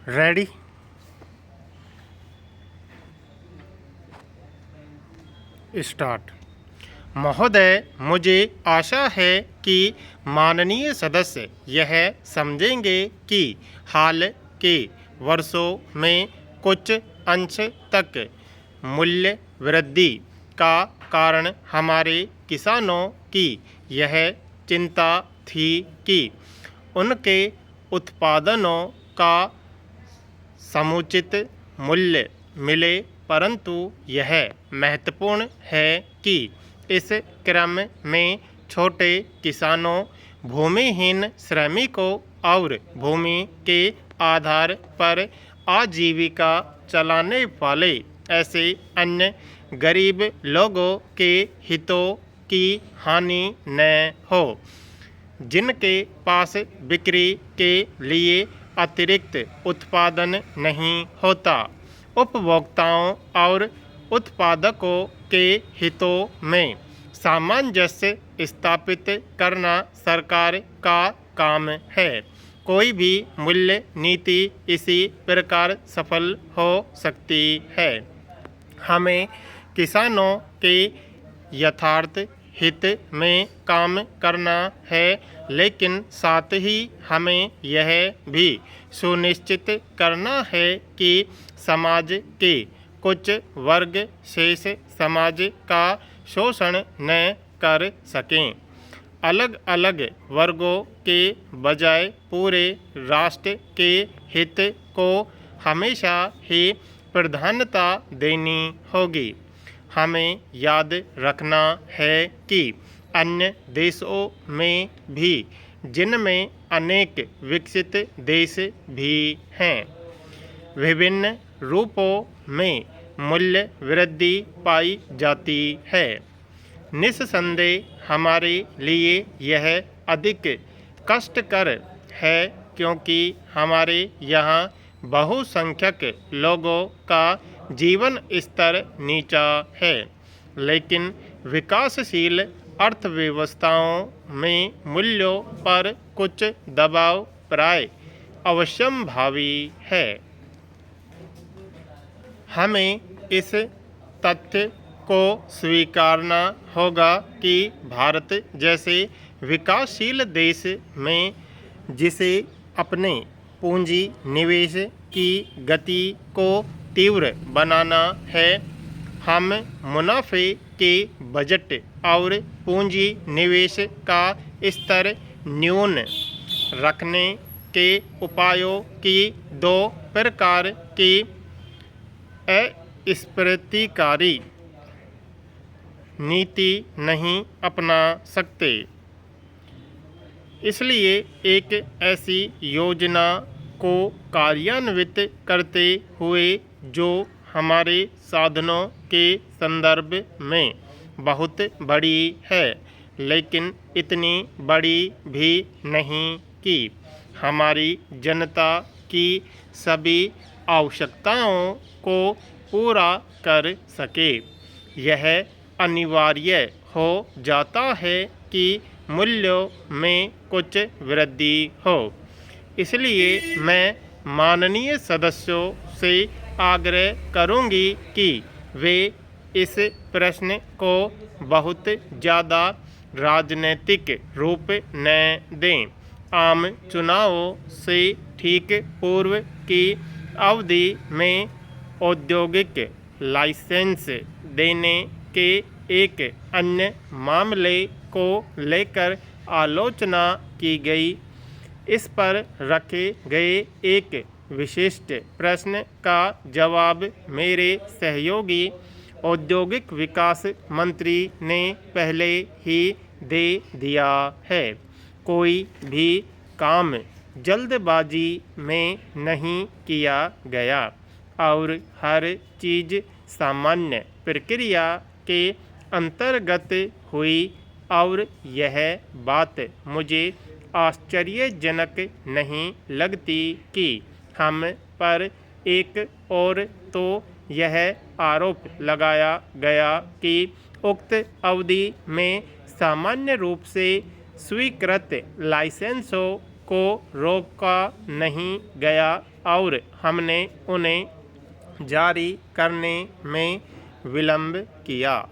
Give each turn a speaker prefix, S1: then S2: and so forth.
S1: Ready. Start. महोदय, मुझे आशा है कि माननीय सदस्य यह समझेंगे कि हाल के वर्षों में कुछ अंश तक मूल्य वृद्धि का कारण हमारे किसानों की यह चिंता थी कि उनके उत्पादनों का समुचित मूल्य मिले, परंतु यह महत्वपूर्ण है कि इस क्रम में छोटे किसानों, भूमिहीन श्रमिकों और भूमि के आधार पर आजीविका चलाने वाले ऐसे अन्य गरीब लोगों के हितों की हानि न हो, जिनके पास बिक्री के लिए अतिरिक्त उत्पादन नहीं होता। उपभोक्ताओं और उत्पादकों के हितों में सामंजस्य स्थापित करना सरकार का काम है। कोई भी मूल्य नीति इसी प्रकार सफल हो सकती है। हमें किसानों के यथार्थ हित में काम करना है, लेकिन साथ ही हमें यह भी सुनिश्चित करना है कि समाज के कुछ वर्ग शेष समाज का शोषण न कर सकें। अलग अलग वर्गों के बजाय पूरे राष्ट्र के हित को हमेशा ही प्राधान्यता देनी होगी। हमें याद रखना है कि अन्य देशों में भी, जिनमें अनेक विकसित देश भी हैं, विभिन्न रूपों में मूल्य वृद्धि पाई जाती है। निस्संदेह हमारे लिए यह अधिक कष्टकर है, क्योंकि हमारे यहाँ बहुसंख्यक लोगों का जीवन स्तर नीचा है, लेकिन विकासशील अर्थव्यवस्थाओं में मूल्यों पर कुछ दबाव प्राय अवश्यंभावी है। हमें इस तथ्य को स्वीकारना होगा कि भारत जैसे विकासशील देश में, जिसे अपने पूंजी निवेश की गति को तीव्र बनाना है, हम मुनाफे के बजट और पूंजी निवेश का स्तर न्यून रखने के उपायों की दो प्रकार की अस्फीतिकारी नीति नहीं अपना सकते। इसलिए एक ऐसी योजना को कार्यान्वित करते हुए जो हमारे साधनों के संदर्भ में बहुत बड़ी है, लेकिन इतनी बड़ी भी नहीं कि हमारी जनता की सभी आवश्यकताओं को पूरा कर सके, यह अनिवार्य हो जाता है कि मूल्यों में कुछ वृद्धि हो। इसलिए मैं माननीय सदस्यों से आग्रह करूंगी कि वे इस प्रश्न को बहुत ज़्यादा राजनीतिक रूप न दें। आम चुनावों से ठीक पूर्व की अवधि में औद्योगिक लाइसेंस देने के एक अन्य मामले को लेकर आलोचना की गई। इस पर रखे गए एक विशिष्ट प्रश्न का जवाब मेरे सहयोगी औद्योगिक विकास मंत्री ने पहले ही दे दिया है। कोई भी काम जल्दबाजी में नहीं किया गया और हर चीज़ सामान्य प्रक्रिया के अंतर्गत हुई, और यह बात मुझे आश्चर्यजनक नहीं लगती कि हम पर एक और तो यह आरोप लगाया गया कि उक्त अवधि में सामान्य रूप से स्वीकृत लाइसेंसों को रोका नहीं गया और हमने उन्हें जारी करने में विलंब किया।